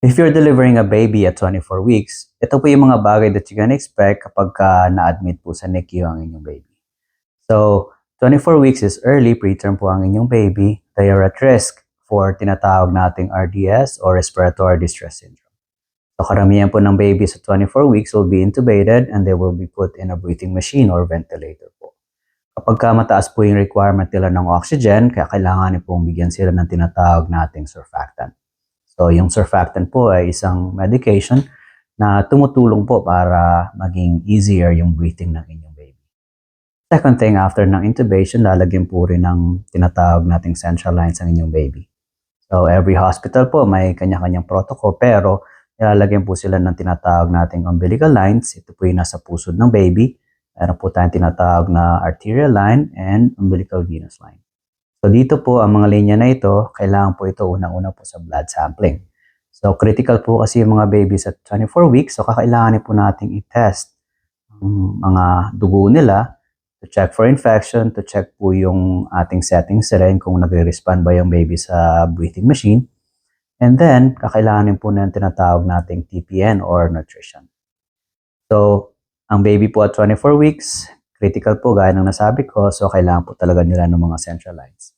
If you're delivering a baby at 24 weeks, ito po yung mga bagay that you can expect kapag na-admit po sa NICU ang inyong baby. So, 24 weeks is early, preterm po ang inyong baby. They are at risk for tinatawag nating RDS or respiratory distress syndrome. So, karamihan po ng babies at 24 weeks will be intubated and they will be put in a breathing machine or ventilator po. Kapag mataas po yung requirement nila ng oxygen, kaya kailangan pong bigyan sila ng tinatawag nating surfactant. So, yung surfactant po ay isang medication na tumutulong po para maging easier yung breathing ng inyong baby. Second thing, after ng intubation, lalagyan po rin ng tinatawag nating central lines ang inyong baby. So, every hospital po may kanya-kanyang protocol, pero nilalagyan po sila ng tinatawag nating umbilical lines. Ito po yung nasa pusod ng baby. Meron po tayong tinatawag na arterial line and umbilical venous line. So dito po, ang mga linya na ito, kailangan po ito unang-una po sa blood sampling. So critical po kasi yung mga babies at 24 weeks, so kakailanganin po nating i-test ang mga dugo nila to check for infection, to check po yung ating settings rin kung nagre-respond ba yung baby sa breathing machine. And then, kakailanganin po na tinatawag nating TPN or nutrition. So, ang baby po at 24 weeks, critical po gaya ng nasabi ko, so kailangan po talaga nila ng mga central lines.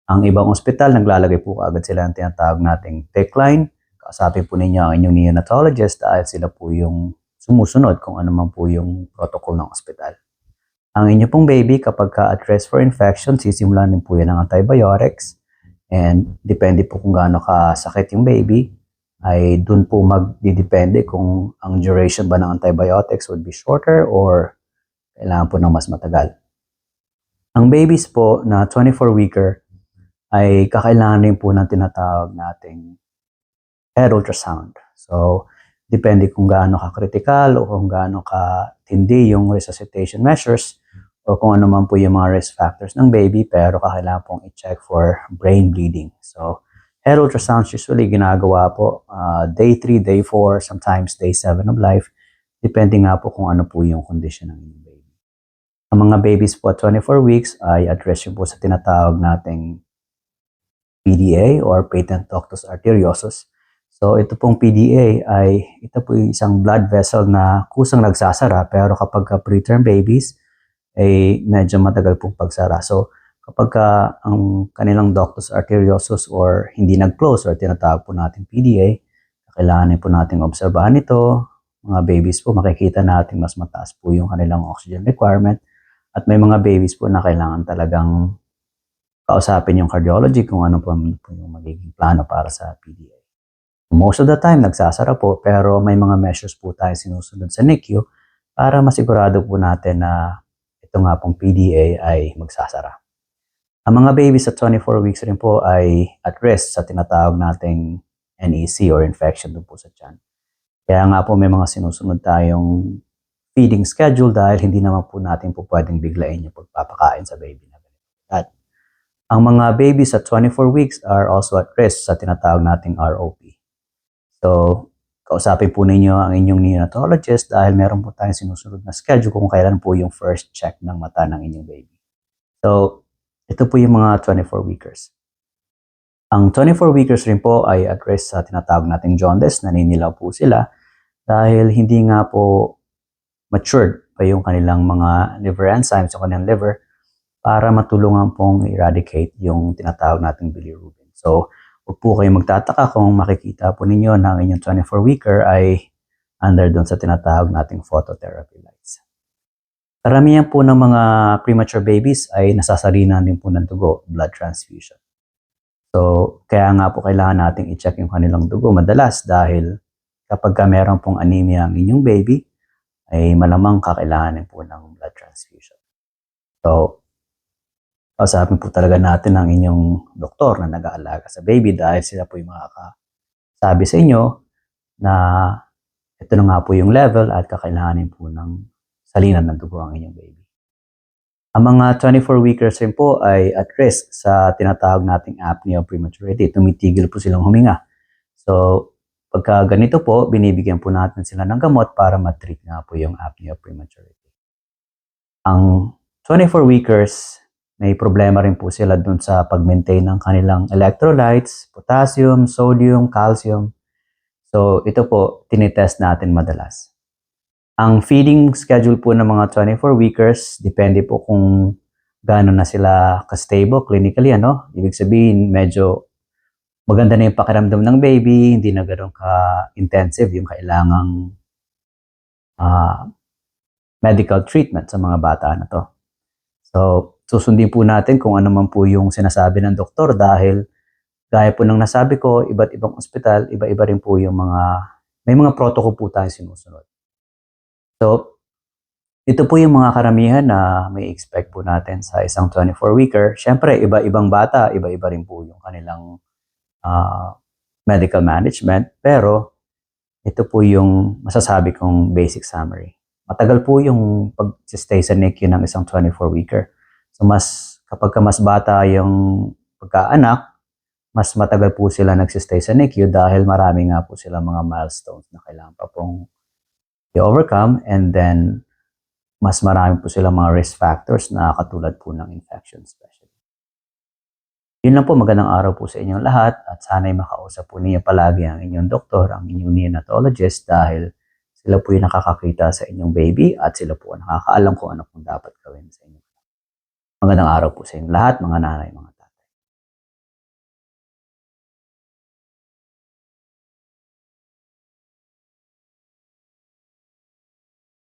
Ang ibang ospital, naglalagay po agad sila ng tinatawag nating PICC line. Kausapin po ninyo ang inyong neonatologist dahil sila po yung sumusunod kung ano man po yung protocol ng ospital. Ang inyo pong baby, kapag at risk for infection, sisimulan din po yan ng antibiotics. And depende po kung gaano kasakit yung baby, ay dun po magdidepende kung ang duration ba ng antibiotics would be shorter or kailangan po ng mas matagal. Ang babies po na 24-weeker ay kakailangan rin po ng tinatawag nating head ultrasound. So, depende kung gaano ka-critical o kung gaano ka-tindi yung resuscitation measures o kung ano man po yung mga risk factors ng baby, pero kakailangan pong i-check for brain bleeding. So, head ultrasounds usually ginagawa po day 3, day 4, sometimes day 7 of life, depende nga po kung ano po yung condition ng inyong baby. Ang mga babies po at 24 weeks ay at risk po sa tinatawag nating PDA or patent ductus arteriosus. So ito pong PDA ay ito po yung isang blood vessel na kusang nagsasara, pero kapag preterm babies ay medyo matagal pong pagsara. So kapag ang kanilang ductus arteriosus or hindi nag-close or tinatawag po natin PDA, kailangan po nating obserbahan ito. Mga babies po makikita natin mas mataas po yung kanilang oxygen requirement, at may mga babies po na kailangan talagang kausapin yung cardiology kung ano po yung magiging plano para sa PDA. Most of the time, nagsasara po, pero may mga measures po tayo sinusunod sa NICU para masigurado po natin na ito nga pong PDA ay magsasara. Ang mga babies at 24 weeks rin po ay at risk sa tinatawag nating NEC or infection doon po sa tiyan. Kaya nga po may mga sinusunod tayong feeding schedule dahil hindi naman po natin po pwedeng biglain yung pagpapakain sa baby na ganito. Ang mga babies at 24 weeks are also at risk sa tinatawag nating ROP. So, kausapin po ninyo ang inyong neonatologist dahil meron po tayong sinusunod na schedule kung kailan po yung first check ng mata ng inyong baby. So, ito po yung mga 24-weekers. Ang 24-weekers rin po ay at risk sa tinatawag nating jaundice, naninilaw po sila dahil hindi nga po matured pa yung kanilang mga liver enzymes, yung kanilang liver, para matulungan pong eradicate yung tinatawag nating bilirubin. So, huwag po kayong magtataka kung makikita po ninyo na ang inyong 24-weeker ay under doon sa tinatawag nating phototherapy lights. Karamihan po ng mga premature babies ay nasasalinan din po ng dugo, blood transfusion. So, kaya nga po kailangan nating i-check yung kanilang dugo madalas dahil kapag meron pong anemia ang inyong baby, ay malamang kakailanganin po ng blood transfusion. So, kausapin po talaga natin ang inyong doktor na nag-aalaga sa baby dahil sila po yung makakasabi sa inyo na ito na nga po yung level at kakailanganin po ng salinan ng dugo ang inyong baby. Ang mga 24-weekers rin po ay at risk sa tinatawag nating apnea o prematurity. Tumitigil po silang huminga. So, pagka ganito po, binibigyan po natin sila ng gamot para matreat nga po yung apnea o prematurity. Ang 24-weekers, may problema rin po sila dun sa pag-maintain ng kanilang electrolytes, potassium, sodium, calcium. So, ito po, tinitest natin madalas. Ang feeding schedule po ng mga 24-weekers, depende po kung gaano na sila ka-stable clinically, ano? Ibig sabihin, medyo maganda na yung pakiramdam ng baby, hindi na gano'n ka-intensive yung kailangang medical treatment sa mga bata na to. So, susundin po natin kung ano man po yung sinasabi ng doktor dahil gaya po ng nasabi ko, iba't ibang ospital, iba-iba rin po yung may mga protocol po tayong sinusunod. So, ito po yung mga karamihan na may expect po natin sa isang 24-weeker. Siyempre, iba-ibang bata, iba-iba rin po yung kanilang medical management. Pero, ito po yung masasabi kong basic summary. Matagal po yung pag-stay sa NICU ng isang 24-weeker. So, kapag mas bata yung pagkaanak, mas matagal po sila nagsistay sa NICU dahil marami nga po sila mga milestones na kailangan pa pong i-overcome, and then mas marami po sila mga risk factors na katulad po ng infection especially. Yun lang po, magandang araw po sa inyong lahat at sana'y makausap po niyo palagi ang inyong doktor, ang inyong neonatologist dahil sila po yung nakakakita sa inyong baby at sila po ang nakakaalam kung ano pong dapat gawin sa inyo. Magandang araw po sa inyong lahat, mga nanay, mga